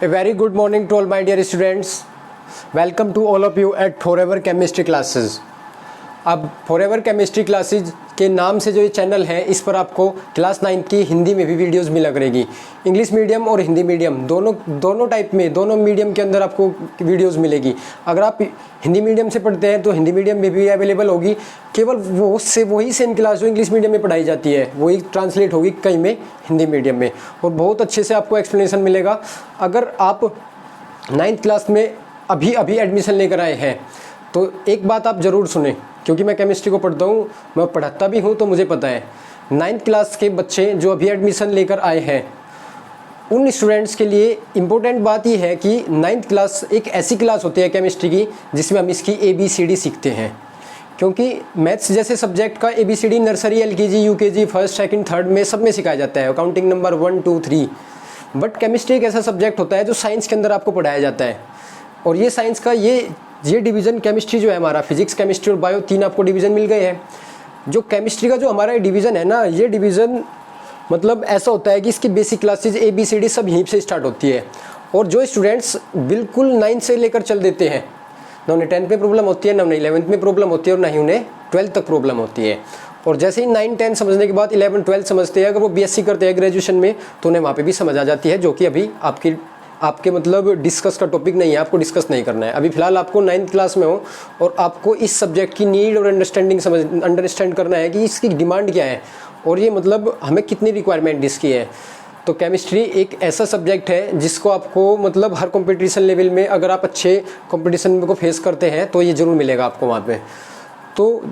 A very good morning to all my dear students. Welcome to all of you at Forever Chemistry Classes. अब forever chemistry classes के नाम से जो ये channel है, इस पर आपको क्लास 9 की हिंदी में भी वीडियोस मिला करेगी। इंग्लिश मीडियम और हिंदी मीडियम दोनों टाइप में, दोनों मीडियम के अंदर आपको वीडियोस मिलेगी। अगर आप हिंदी मीडियम से पढ़ते हैं तो हिंदी मीडियम में भी अवेलेबल होगी। केवल वही सेम क्लास जो इंग्लिश मीडियम में पढ़ाई जाती है वही ट्रांसलेट होगी कहीं में हिंदी मीडियम में, और बहुत अच्छे से आपको एक्सप्लेनेशन मिलेगा। अगर आप 9th क्लास में अभी एडमिशन लेकर आए हैं तो एक बात आप ज़रूर सुने, क्योंकि मैं केमिस्ट्री को पढ़ता हूँ, मैं पढ़ाता भी हूँ, तो मुझे पता है 9th क्लास के बच्चे जो अभी एडमिशन लेकर आए हैं उन स्टूडेंट्स के लिए इम्पोर्टेंट बात यह है कि 9th क्लास एक ऐसी क्लास होती है केमिस्ट्री की जिसमें हम इसकी ABCD सीखते हैं। क्योंकि मैथ्स जैसे सब्जेक्ट का ABCD nursery, LKG, UKG, first, second, third में सब में सिखाया जाता है, काउंटिंग नंबर 1 2 3। बट केमिस्ट्री एक ऐसा सब्जेक्ट होता है जो साइंस के अंदर आपको पढ़ाया जाता है, और ये साइंस का ये डिवीज़न केमिस्ट्री जो है हमारा, फिजिक्स, केमिस्ट्री और बायो, 3 आपको डिवीज़न मिल गए हैं। जो केमिस्ट्री का जो हमारा डिवीज़न है ना, ये डिवीज़न मतलब ऐसा होता है कि इसकी बेसिक क्लासेज ABCD सब यहीं से स्टार्ट होती है। और जो स्टूडेंट्स बिल्कुल 9 से लेकर चल देते हैं, ना उन्हें 10th में प्रॉब्लम होती है, ना उन्हें 11th में प्रॉब्लम होती है, और ना ही उन्हें 12th तक प्रॉब्लम होती है। और जैसे ही 9 10 समझने के बाद 11 12 समझते हैं, अगर वो BSc करते हैं ग्रेजुएशन में, तो उन्हें वहाँ पे भी समझ आ जाती है, जो कि अभी आपके मतलब डिस्कस का टॉपिक नहीं है, आपको डिस्कस नहीं करना है। अभी फिलहाल आपको 9th क्लास में हो और आपको इस सब्जेक्ट की नीड और अंडरस्टैंड करना है कि इसकी डिमांड क्या है और ये मतलब हमें कितनी रिक्वायरमेंट इसकी है। तो केमिस्ट्री एक ऐसा सब्जेक्ट है जिसको आपको मतलब हर कंपटीशन लेवल में, अगर आप अच्छे कंपटीशन को फेस करते हैं तो ये ज़रूर मिलेगा आपको वहाँ पे। तो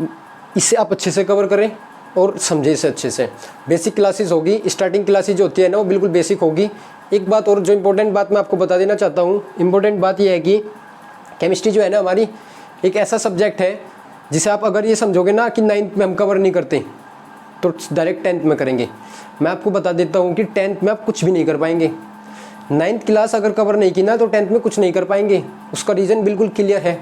इसे आप अच्छे से कवर करें और समझे इसे अच्छे से। बेसिक क्लासेस होगी, स्टार्टिंग क्लासेज जो होती है ना वो बिल्कुल बेसिक होगी। एक बात और जो इम्पोर्टेंट बात मैं आपको बता देना चाहता हूँ, इम्पोर्टेंट बात ये है कि केमिस्ट्री जो है ना हमारी एक ऐसा सब्जेक्ट है जिसे आप अगर ये समझोगे ना कि 9th में हम कवर नहीं करते तो डायरेक्ट 10th में करेंगे। मैं आपको बता देता हूँ कि 10th में आप कुछ भी नहीं कर पाएंगे। 9th क्लास अगर कवर नहीं की ना तो 10th में कुछ नहीं कर पाएंगे। उसका रीज़न बिल्कुल क्लियर है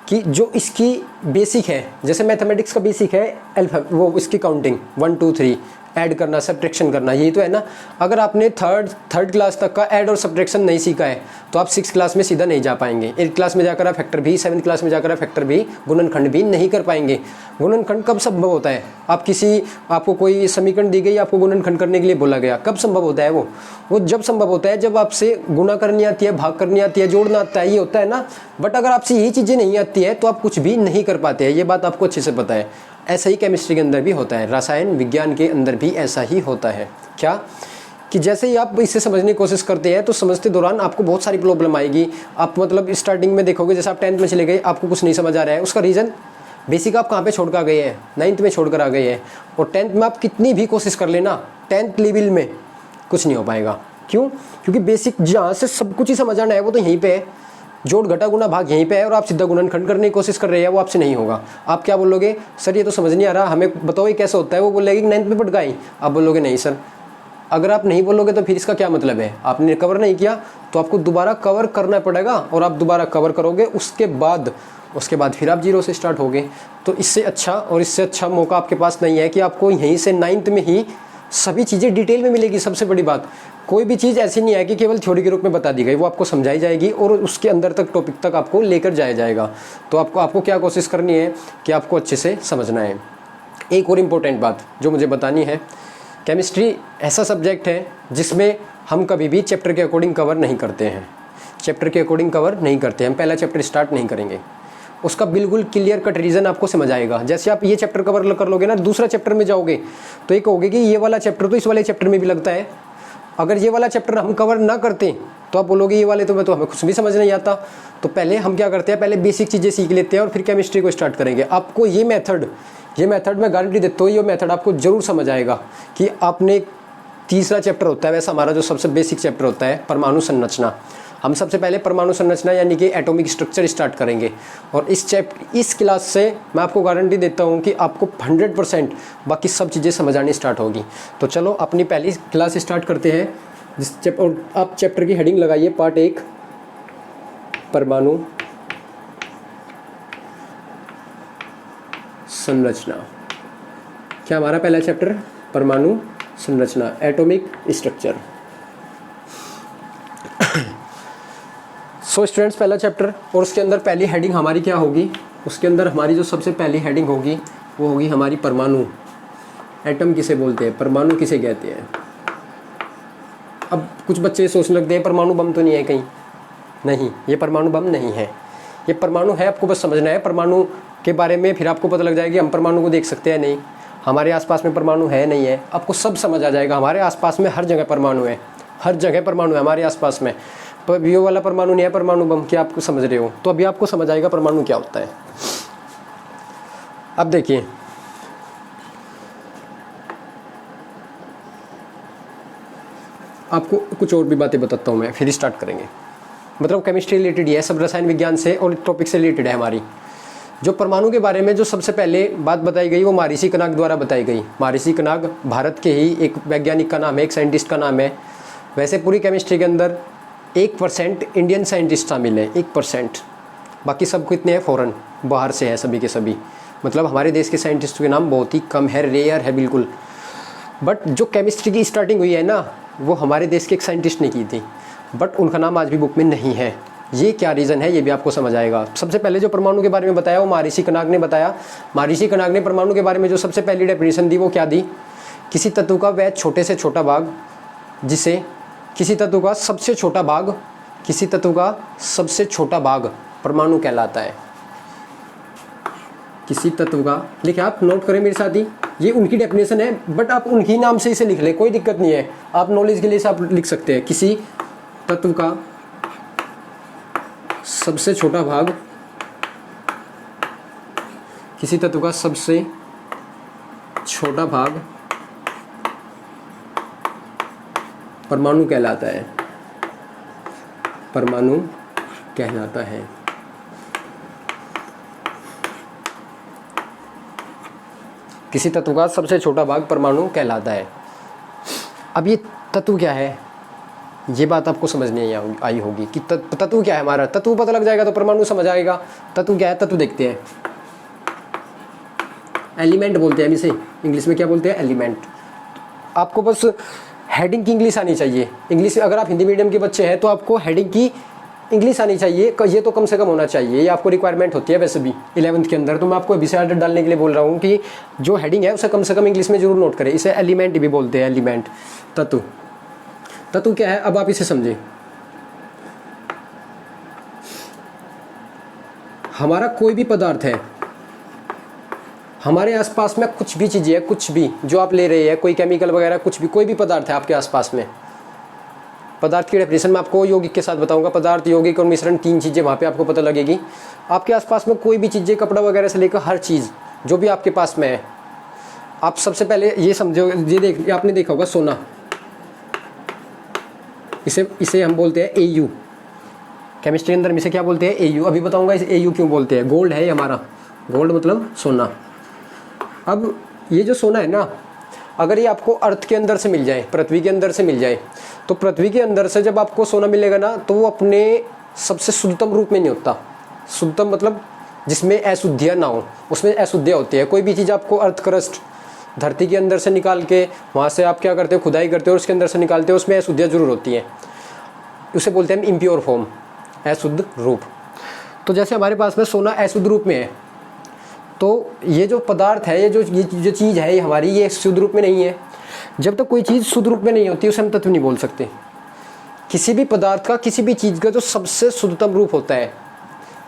कि जो इसकी बेसिक है, जैसे मैथमेटिक्स का बेसिक है वो इसकी काउंटिंग 1 2 3 ऐड करना, सब्ट्रैक्शन करना, यही तो है ना। अगर आपने थर्ड क्लास तक का ऐड और सब्ट्रैक्शन नहीं सीखा है तो आप 6th क्लास में सीधा नहीं जा पाएंगे। 8th क्लास में जाकर आप फैक्टर भी, 7th क्लास में जाकर आप फैक्टर भी, गुणनखंड भी नहीं कर पाएंगे। गुणनखंड कब संभव होता है? आपको कोई समीकरण दी गई, आपको गुणनखंड करने के लिए बोला गया, कब संभव होता है वो जब संभव होता है जब आपसे गुणा करनी आती है, भाग करनी आती है, जोड़ना आता है, ये होता है ना। बट अगर आपसे यही चीज़ें नहीं आती है तो आप कुछ भी नहीं कर पाते हैं, ये बात आपको अच्छे से पता है। ऐसा ही केमिस्ट्री के अंदर भी होता है, रसायन विज्ञान के अंदर भी ऐसा ही होता है। क्या कि जैसे ही आप इसे समझने की कोशिश करते हैं तो समझते दौरान आपको बहुत सारी प्रॉब्लम आएगी। आप मतलब स्टार्टिंग में देखोगे, जैसे आप 10th में चले गए, आपको कुछ नहीं समझ आ रहा है, उसका रीज़न बेसिक आप कहाँ पे छोड़ कर गए हैं? 9th में छोड़ कर आ गए हैं। और 10th में आप कितनी भी कोशिश कर लेना, 10th लेवल में कुछ नहीं हो पाएगा। क्यों? क्योंकि बेसिक जहाँ से सब कुछ ही समझ आना है वो तो यहीं पर है, जोड़ घटा गुना भाग यहीं पे है, और आप सीधा गुणनखंड करने की कोशिश कर रहे हैं, वो आपसे नहीं होगा। आप क्या बोलोगे? सर ये तो समझ नहीं आ रहा, हमें बताओ ये कैसे होता है। वो बोलेगी 9th में पढ़ गए, आप बोलोगे नहीं सर। अगर आप नहीं बोलोगे तो फिर इसका क्या मतलब है? आपने कवर नहीं किया तो आपको दोबारा कवर करना पड़ेगा, और आप दोबारा कवर करोगे, उसके बाद फिर आप 0 से स्टार्ट होगे। तो इससे अच्छा मौका आपके पास नहीं है कि आपको यहीं से 9th में ही सभी चीज़ें डिटेल में मिलेगी। सबसे बड़ी बात, कोई भी चीज़ ऐसी नहीं है कि केवल थ्योरी के रूप में बता दी गई, वो आपको समझाई जाएगी और उसके अंदर तक टॉपिक तक आपको लेकर जाया जाएगा। तो आपको क्या कोशिश करनी है कि आपको अच्छे से समझना है। एक और इम्पोर्टेंट बात जो मुझे बतानी है, केमिस्ट्री ऐसा सब्जेक्ट है जिसमें हम कभी भी चैप्टर के अकॉर्डिंग कवर नहीं करते हैं। हम पहला चैप्टर स्टार्ट नहीं करेंगे, उसका बिल्कुल क्लियर कट रीज़न आपको समझ आएगा। जैसे आप ये चैप्टर कवर कर लोगे ना, दूसरा चैप्टर में जाओगे तो एक कहोगे कि ये वाला चैप्टर तो इस वाले चैप्टर में भी लगता है। अगर ये वाला चैप्टर हम कवर ना करते तो आप बोलोगे ये वाले तो हमें कुछ भी समझ नहीं आता। तो पहले हम क्या करते हैं, पहले बेसिक चीज़ें सीख लेते हैं और फिर केमिस्ट्री को स्टार्ट करेंगे। आपको ये मेथड मैं गारंटी देता हूँ, ये मेथड आपको ज़रूर समझ आएगा कि आपने तीसरा चैप्टर होता है, वैसे हमारा जो सबसे बेसिक चैप्टर होता है परमाणु संरचना, हम सबसे पहले परमाणु संरचना यानी कि एटॉमिक स्ट्रक्चर स्टार्ट करेंगे। और इस क्लास से मैं आपको गारंटी देता हूँ कि आपको 100% बाकी सब चीज़ें समझ आनी स्टार्ट होगी। तो चलो अपनी पहली क्लास स्टार्ट करते हैं। और आप चैप्टर की हेडिंग लगाइए, पार्ट 1 परमाणु संरचना। क्या हमारा पहला चैप्टर परमाणु संरचना, एटॉमिक स्ट्रक्चर। सो स्टूडेंट्स, पहला चैप्टर और उसके अंदर पहली हेडिंग हमारी क्या होगी, उसके अंदर हमारी जो सबसे पहली हेडिंग होगी वो होगी हमारी परमाणु। एटम किसे बोलते हैं, परमाणु किसे कहते हैं। अब कुछ बच्चे सोचने लगते हैं परमाणु बम तो नहीं है कहीं, नहीं, ये परमाणु बम नहीं है, ये परमाणु है, आपको बस समझना है परमाणु के बारे में, फिर आपको पता लग जाएगा कि हम परमाणु को देख सकते हैं नहीं, हमारे आसपास में परमाणु है नहीं है, आपको सब समझ आ जाएगा। हमारे आसपास में हर जगह परमाणु है, हर जगह परमाणु है हमारे आसपास में, पर ये वाला परमाणु नहीं है परमाणु बम, क्या आपको समझ रहे हो। तो अभी आपको समझ आएगा परमाणु क्या होता है। अब देखिए, आपको कुछ और भी बातें बताता हूँ मैं, फिर स्टार्ट करेंगे। मतलब केमिस्ट्री रिलेटेड है, सब रसायन विज्ञान से और टॉपिक से रिलेटेड है हमारी। जो परमाणु के बारे में जो सबसे पहले बात बताई गई वो महर्षि कनाक द्वारा बताई गई। महर्षि कनाक भारत के ही एक वैज्ञानिक का नाम है, एक साइंटिस्ट का नाम है। वैसे पूरी केमिस्ट्री के अंदर 1% इंडियन साइंटिस्ट शामिल है, 1%, बाकी सब कितने हैं फॉरेन, बाहर से है सभी के सभी। मतलब हमारे देश के साइंटिस्टों के नाम बहुत ही कम है, रेयर है बिल्कुल। बट जो केमिस्ट्री की स्टार्टिंग हुई है ना, वो हमारे देश के एक साइंटिस्ट ने की थी, बट उनका नाम आज भी बुक में नहीं है। ये क्या रीज़न है ये भी आपको समझ आएगा। सबसे पहले जो परमाणु के बारे में बताया वो महर्षि कनाक ने बताया। महर्षि कनाक ने परमाणु के बारे में जो सबसे पहली डेफिनेशन दी वो क्या दी, किसी तत्व का वह छोटे से छोटा भाग जिसे, किसी तत्व का सबसे छोटा भाग, किसी तत्व का सबसे छोटा भाग परमाणु कहलाता है। किसी तत्व का, लिखे आप नोट करें मेरे साथ ही, ये उनकी डेफिनेशन है, बट आप उनकी नाम से इसे लिख लें, कोई दिक्कत नहीं है, आप नॉलेज के लिए इसे आप लिख सकते हैं। किसी तत्व का सबसे छोटा भाग, किसी तत्व का सबसे छोटा भाग परमाणु कहलाता है, परमाणु कहलाता है। किसी तत्व का सबसे छोटा भाग परमाणु कहलाता है। अब ये तत्व क्या है, ये बात आपको समझ नहीं आई होगी कि तत्व क्या है। हमारा तत्व पता लग जाएगा तो परमाणु समझ आएगा। तत्व क्या है, तत्व देखते हैं, एलिमेंट बोलते हैं हम इसे, इंग्लिश में क्या बोलते हैं, एलिमेंट। आपको बस हेडिंग की इंग्लिश आनी चाहिए। इंग्लिश, अगर आप हिंदी मीडियम के बच्चे हैं तो आपको हेडिंग की इंग्लिश आनी चाहिए, ये तो कम से कम होना चाहिए, ये आपको रिक्वायरमेंट होती है वैसे भी 11th के अंदर। तो मैं आपको अभी से आदत डालने के लिए बोल रहा हूँ कि जो हेडिंग है उसे कम से कम इंग्लिश में जरूर नोट करें। इसे एलिमेंट भी बोलते हैं, एलिमेंट, तत्व। तत्व क्या है, अब आप इसे समझें। हमारा कोई भी पदार्थ है, हमारे आसपास में कुछ भी चीज़ें है, कुछ भी जो आप ले रहे हैं, कोई केमिकल वगैरह, कुछ भी, कोई भी पदार्थ है आपके आसपास में। पदार्थ की डेफिनेशन मैं आपको यौगिक के साथ बताऊंगा। पदार्थ, यौगिक और मिश्रण, 3 चीज़ें वहाँ पे आपको पता लगेगी। आपके आसपास में कोई भी चीज़ें, कपड़ा वगैरह से लेकर हर चीज़ जो भी आपके पास में है, आप सबसे पहले ये समझो, ये आपने देखा होगा सोना, इसे हम बोलते हैं AU। केमिस्ट्री के अंदर इसे क्या बोलते हैं, AU। अभी बताऊंगा इसे AU क्यों बोलते हैं। गोल्ड है ये हमारा, गोल्ड मतलब सोना। अब ये जो सोना है ना, अगर ये आपको अर्थ के अंदर से मिल जाए, पृथ्वी के अंदर से मिल जाए, तो पृथ्वी के अंदर से जब आपको सोना मिलेगा ना, तो वो अपने सबसे शुद्धतम रूप में नहीं होता। शुद्धतम मतलब जिसमें अशुद्धियाँ ना हो, उसमें अशुद्धियाँ होती है। कोई भी चीज़ आपको अर्थ क्रस्ट, धरती के अंदर से निकाल के वहाँ से आप क्या करते हो, खुदाई करते हो और उसके अंदर से निकालते हो, उसमें अशुद्धियाँ जरूर होती हैं। उसे बोलते हैं हम इम्प्योर फॉर्म, अशुद्ध रूप। तो जैसे हमारे पास में सोना अशुद्ध रूप में है, तो ये जो पदार्थ है, ये जो चीज़ है ये हमारी, ये शुद्ध रूप में नहीं है। जब तक कोई चीज़ शुद्ध रूप में नहीं होती उसे हम तत्व नहीं बोल सकते। किसी भी पदार्थ का, किसी भी चीज़ का जो सबसे शुद्धतम रूप होता है,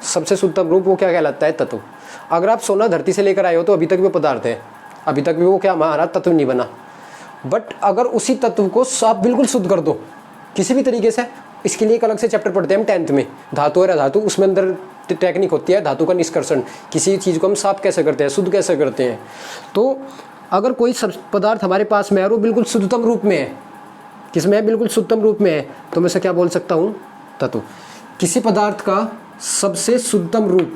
सबसे शुद्धतम रूप, वो क्या कहलाता है, तत्व। अगर आप सोना धरती से लेकर आए हो तो अभी तक भी पदार्थ है, अभी तक भी वो क्या हमारा तत्व नहीं बना। बट अगर उसी तत्व को आप बिल्कुल शुद्ध कर दो किसी भी तरीके से, इसके लिए एक अलग से चैप्टर पढ़ते हैं हम 10th में, धातु और अधातु। उसमें अंदर टेक्निक होती है धातु का निष्कर्षण, किसी चीज़ को हम साफ कैसे करते हैं, शुद्ध कैसे करते हैं। तो अगर कोई पदार्थ हमारे पास में है और वो बिल्कुल शुद्धतम रूप में है, किसमें है, बिल्कुल शुद्धतम रूप में है, तो मैं इसे क्या बोल सकता हूँ, तत्व। किसी पदार्थ का सबसे शुद्धतम रूप,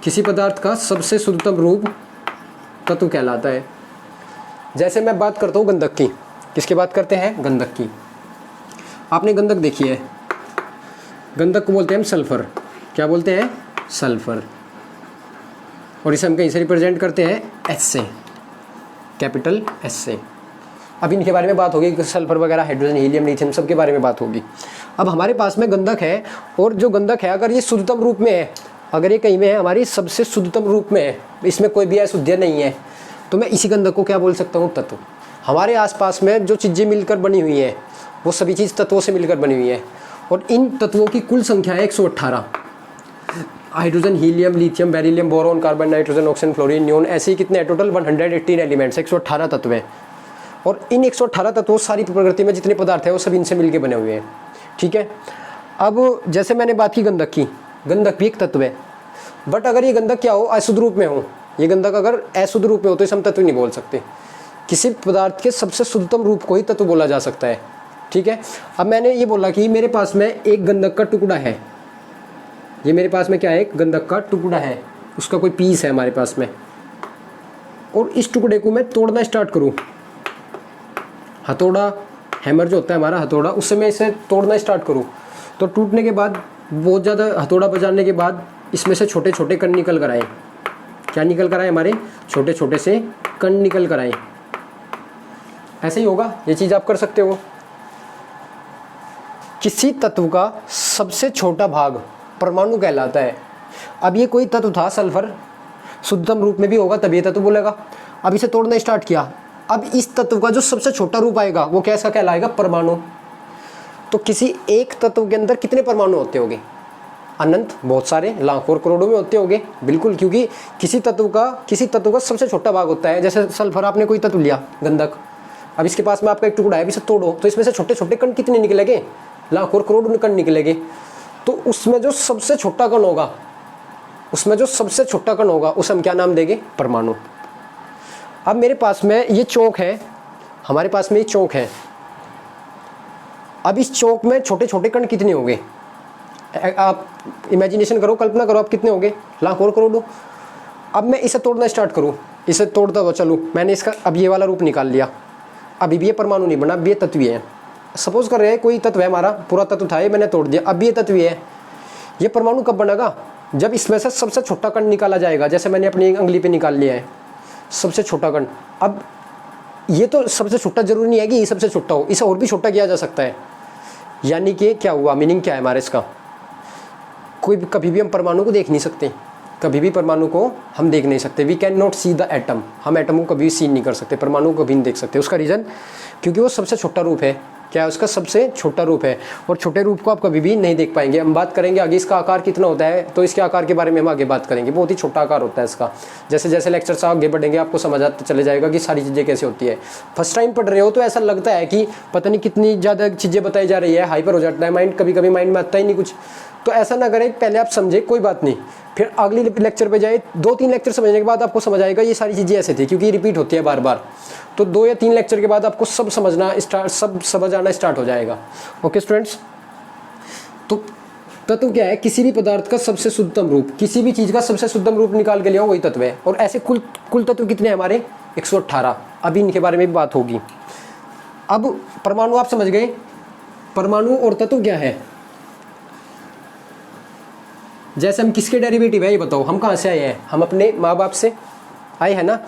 किसी पदार्थ का सबसे शुद्धतम रूप तत्व कहलाता है। जैसे मैं बात करता हूँ गंधक की, किसकी बात करते हैं, गंधक की। आपने गंधक देखी है, गंधक को बोलते हैं हम सल्फर। क्या बोलते हैं, सल्फर। और इसे हम कहीं से रिप्रेजेंट करते हैं S से, कैपिटल S से। अब इनके बारे में बात होगी, सल्फर वगैरह, हाइड्रोजन, हीलियम, लिथियम, सबके बारे में बात होगी। अब हमारे पास में गंधक है, और जो गंधक है अगर ये शुद्धतम रूप में है, अगर ये कहीं में है हमारी सबसे शुद्धतम रूप में है, इसमें कोई भी अशुद्ध नहीं है, तो मैं इसी गंधक को क्या बोल सकता हूँ? तत्व। हमारे आसपास में जो चीज़ें मिलकर बनी हुई हैं वो सभी चीज़ तत्वों से मिलकर बनी हुई है, और इन तत्वों की कुल संख्या है 118। Hydrogen, helium, lithium, beryllium, boron, carbon, nitrogen, oxygen, fluorine, neon, ऐसे ही कितने हैं टोटल? 118 एलिमेंट्स, 118 तत्व हैं। और इन 118 तत्वों सारी प्रकृति में जितने पदार्थ हैं वो सब इनसे मिलकर बने हुए हैं, ठीक है। अब जैसे मैंने बात की गंधक की, गंधक भी एक तत्व है, बट अगर ये गंधक क्या हो? अशुद्ध रूप में हो। ये गंधक अगर अशुद्ध रूप में हो तो इसे हम तत्व नहीं बोल सकते। किसी पदार्थ के सबसे शुद्धतम रूप को ही तत्व बोला जा सकता है, ठीक है। अब मैंने ये बोला कि मेरे पास में एक गंधक का टुकड़ा है, ये मेरे पास में क्या है? एक गंधक का टुकड़ा है, उसका कोई पीस है हमारे पास में, और इस टुकड़े को मैं तोड़ना स्टार्ट करूँ, हथौड़ा, हैमर जो होता है हमारा हथौड़ा, उससे मैं इसे तोड़ना स्टार्ट करूँ, तो टूटने के बाद बहुत ज़्यादा हथौड़ा बजाने के बाद इसमें से छोटे छोटे कण निकल कर आए। क्या निकल कर आए? हमारे छोटे छोटे से कण निकल कर आए। ऐसे ही होगा, ये चीज़ आप कर सकते हो। किसी तत्व का सबसे छोटा भाग परमाणु कहलाता है। अब ये कोई तत्व था सल्फर, शुद्धतम रूप में भी होगा तभी तत्व बोलेगा। अब इसे तोड़ना स्टार्ट किया, अब इस तत्व का जो सबसे छोटा रूप आएगा वो कैसा कहलाएगा? परमाणु। तो किसी एक तत्व के अंदर कितने परमाणु होते होंगे? अनंत, बहुत सारे, लाखों और करोड़ों में होते होंगे, बिल्कुल, क्योंकि किसी तत्व का सबसे छोटा भाग होता है। जैसे सल्फर, आपने कोई तत्व लिया, गंधक, अब इसके पास में आपका एक टुकड़ा है, अब इसे तोड़ो तो इसमें से छोटे छोटे कण कितने निकलेंगे? लाखों और करोड़ों कण निकलेंगे। तो उसमें जो सबसे छोटा कण होगा, उसे हम क्या नाम देंगे? परमाणु। अब मेरे पास में ये चौक है, हमारे पास में ये चौक है, अब इस चौक में छोटे छोटे कण कितने होंगे? आप इमेजिनेशन करो, कल्पना करो, आप कितने होंगे? लाखों और करोड़ों। अब मैं इसे तोड़ना स्टार्ट करूँ, इसे तोड़ता हुआ चलूँ, मैंने इसका अब ये वाला रूप निकाल लिया, अभी भी ये परमाणु नहीं बना, अब ये तत्व है। सपोज कर रहे हैं कोई तत्व है हमारा, पूरा तत्व था ये, मैंने तोड़ दिया, अब ये तत्व है। ये परमाणु कब बनेगा? जब इसमें से सबसे छोटा कण निकाला जाएगा। जैसे मैंने अपनी अंगुली पे निकाल लिया है सबसे छोटा कण। अब ये तो सबसे छोटा जरूरी नहीं है कि ये सबसे छोटा हो, इसे और भी छोटा किया जा सकता है। यानी कि क्या हुआ? मीनिंग क्या है हमारे इसका? कभी भी हम परमाणु को देख नहीं सकते, कभी भी परमाणु को हम देख नहीं सकते। We can not see the atom, हम एटम को कभी सीन नहीं कर सकते, परमाणु को कभी नहीं देख सकते। उसका रीज़न क्योंकि वो सबसे छोटा रूप है। क्या है? उसका सबसे छोटा रूप है, और छोटे रूप को आप कभी भी नहीं देख पाएंगे। हम बात करेंगे आगे इसका आकार कितना होता है, तो इसके आकार के बारे में हम आगे बात करेंगे। बहुत ही छोटा आकार होता है इसका। जैसे जैसे लेक्चर्स आगे बढ़ेंगे आपको समझ आता चले जाएगा कि सारी चीज़ें कैसे होती है। फर्स्ट टाइम पढ़ रहे हो तो ऐसा लगता है कि पता नहीं कितनी ज़्यादा चीज़ें बताई जा रही है, हाइपर हो जाता है माइंड, कभी कभी माइंड में आता ही नहीं कुछ। तो ऐसा ना करें, पहले आप समझे, कोई बात नहीं, फिर अगली लेक्चर पे जाए, 2-3 लेक्चर समझने के बाद आपको समझ आएगा ये सारी चीज़ें ऐसे थी, क्योंकि रिपीट होती है बार बार। तो 2 या 3 लेक्चर के बाद आपको सब समझ आना स्टार्ट हो जाएगा। ओके स्टूडेंट्स, तो तत्व क्या है? किसी भी पदार्थ का सबसे शुद्धतम रूप, किसी भी चीज़ का सबसे शुद्धतम रूप निकाल के लिया वही तत्व है। और ऐसे कुल तत्व कितने हैं हमारे? 118। अभी इनके बारे में भी बात होगी। अब परमाणु आप समझ गए, परमाणु और तत्व क्या है? जैसे हम किसके डेरिवेटिव है ये बताओ, हम कहाँ से आए हैं? हम अपने माँ बाप से आए हैं ना।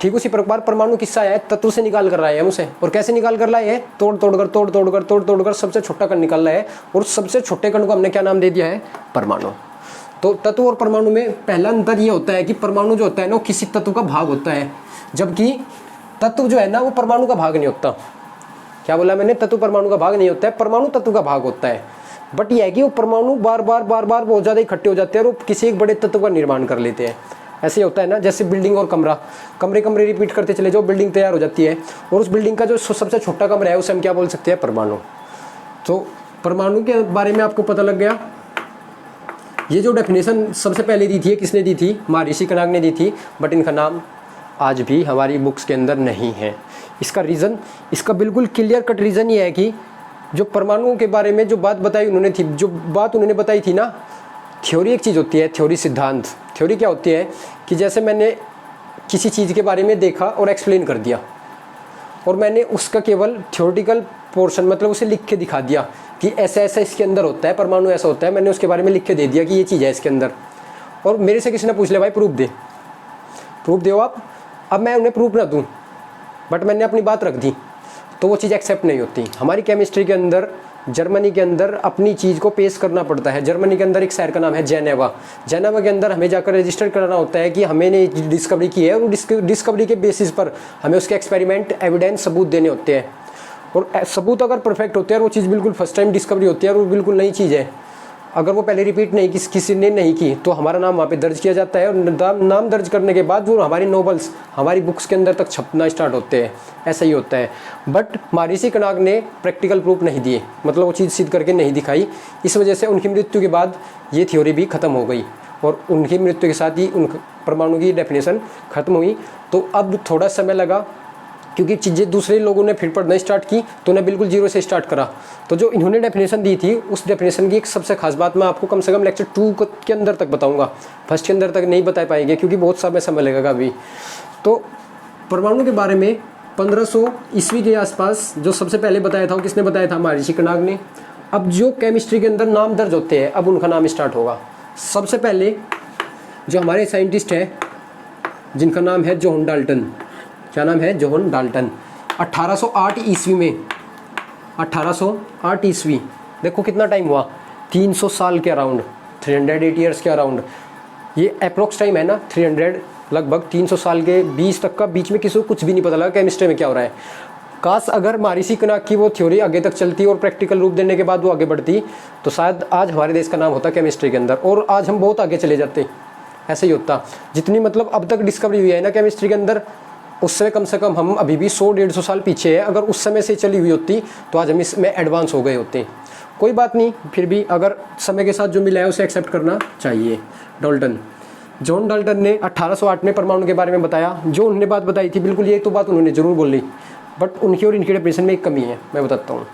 ठीक उसी प्रकार परमाणु किससे आया है? तत्व से निकाल कर लाए हैं उसे। और कैसे निकाल कर लाए हैं? तोड़ तोड़ कर सबसे छोटा कण निकाल लाए है, और सबसे छोटे कण को हमने क्या नाम दे दिया है? परमाणु। तो तत्व और परमाणु में पहला अंतर ये होता है कि परमाणु जो होता है ना वो किसी तत्व का भाग होता है, जबकि तत्व जो है ना वो परमाणु का भाग नहीं होता। क्या बोला मैंने? तत्व परमाणु का भाग नहीं होता है, परमाणु तत्व का भाग होता है। बट यह है कि वो परमाणु बार बार बहुत ज़्यादा इकट्ठे हो जाते हैं और किसी एक बड़े तत्व का निर्माण कर लेते हैं। ऐसे होता है ना, जैसे बिल्डिंग और कमरे रिपीट करते चले जाओ, बिल्डिंग तैयार हो जाती है, और उस बिल्डिंग का जो सबसे छोटा कमरा है उसे हम क्या बोल सकते हैं? परमाणु। तो परमाणु के बारे में आपको पता लग गया। ये जो डेफिनेशन सबसे पहले दी थी, किसने दी थी? महर्षि कणाद ने दी थी, बट इनका नाम आज भी हमारी बुक्स के अंदर नहीं है। इसका रीज़न, इसका बिल्कुल क्लियर कट रीज़न ये है कि जो परमाणुओं के बारे में जो बात बताई उन्होंने बताई थी ना, थ्योरी एक चीज़ होती है, थ्योरी सिद्धांत। थ्योरी क्या होती है कि जैसे मैंने किसी चीज़ के बारे में देखा और एक्सप्लेन कर दिया, और मैंने उसका केवल थ्योरेटिकल पोर्शन, मतलब उसे लिख के दिखा दिया कि ऐसा ऐसा इसके अंदर होता है, परमाणु ऐसा होता है, मैंने उसके बारे में लिख के दे दिया कि ये चीज़ है इसके अंदर। और मेरे से किसी ने पूछ लिया भाई प्रूफ दो आप। अब मैं उन्हें प्रूफ ना दूँ, बट मैंने अपनी बात रख दी, तो वो चीज़ एक्सेप्ट नहीं होती। हमारी केमिस्ट्री के अंदर जर्मनी के अंदर अपनी चीज़ को पेश करना पड़ता है। जर्मनी के अंदर एक शहर का नाम है जेनेवा। जेनेवा के अंदर हमें जाकर रजिस्टर कराना होता है कि हमें ने डिस्कवरी की है, और डिस्कवरी के बेसिस पर हमें उसके एक्सपेरिमेंट एविडेंस सबूत देने होते हैं। और सबूत अगर परफेक्ट होते हैं और वो चीज़ बिल्कुल फर्स्ट टाइम डिस्कवरी होती है और वो बिल्कुल नई चीज़ है, अगर वो पहले रिपीट नहीं किसी ने नहीं की, तो हमारा नाम वहाँ पे दर्ज किया जाता है। और नाम दर्ज करने के बाद वो हमारी नॉवेल्स हमारी बुक्स के अंदर तक छपना स्टार्ट होते हैं। ऐसा ही होता है। बट मारिसी कनाग ने प्रैक्टिकल प्रूफ नहीं दिए, मतलब वो चीज़ सिद्ध करके नहीं दिखाई। इस वजह से उनकी मृत्यु के बाद ये थ्योरी भी ख़त्म हो गई और उनकी मृत्यु के साथ ही उन परमाणु की डेफिनेशन ख़त्म हुई। तो अब थोड़ा समय लगा, क्योंकि चीज़ें दूसरे लोगों ने फिर पढ़ना स्टार्ट की तो उन्हें बिल्कुल जीरो से स्टार्ट करा। तो जो इन्होंने डेफिनेशन दी थी, उस डेफिनेशन की एक सबसे खास बात मैं आपको कम से कम लेक्चर 2 के अंदर तक बताऊंगा। फर्स्ट के अंदर तक नहीं बता पाएंगे क्योंकि बहुत समय लगेगा अभी। तो परमाणु के बारे में 1500 ईस्वी के आसपास जो सबसे पहले बताया था वो किसने बताया था? महर्षि कनाग ने। अब जो केमिस्ट्री के अंदर नाम दर्ज होते हैं, अब उनका नाम स्टार्ट होगा। सबसे पहले जो हमारे साइंटिस्ट हैं जिनका नाम है जोहन डाल्टन। क्या नाम है? Johan Dalton. 1808 ईस्वी में, 1808 ईस्वी, देखो कितना टाइम हुआ, 300 साल के अराउंड, 308 ईयर्स के अराउंड। ये अप्रोक्स टाइम है ना, 300 लगभग 300 साल के 20 तक का, बीच में किसी को कुछ भी नहीं पता लगा केमिस्ट्री में क्या हो रहा है। काश अगर महर्षि कनाग की वो थ्योरी आगे तक चलती और प्रैक्टिकल रूप देने के बाद वो आगे बढ़ती, तो शायद आज हमारे देश का नाम होता केमिस्ट्री के अंदर, और आज हम बहुत आगे चले जाते। ऐसे ही होता। जितनी मतलब अब तक डिस्कवरी हुई है ना केमिस्ट्री के अंदर, उससे कम से कम हम अभी भी 100-150 साल पीछे है। अगर उस समय से चली हुई होती तो आज हम इसमें एडवांस हो गए होते। कोई बात नहीं, फिर भी अगर समय के साथ जो मिला है उसे एक्सेप्ट करना चाहिए। डाल्टन, जॉन डाल्टन ने 1808 में परमाणु के बारे में बताया। जो उन्होंने बात बताई थी बिल्कुल ये तो बात उन्होंने ज़रूर बोली, बट उनकी और इनकी डेफिनेशन में एक कमी है, मैं बताता हूँ।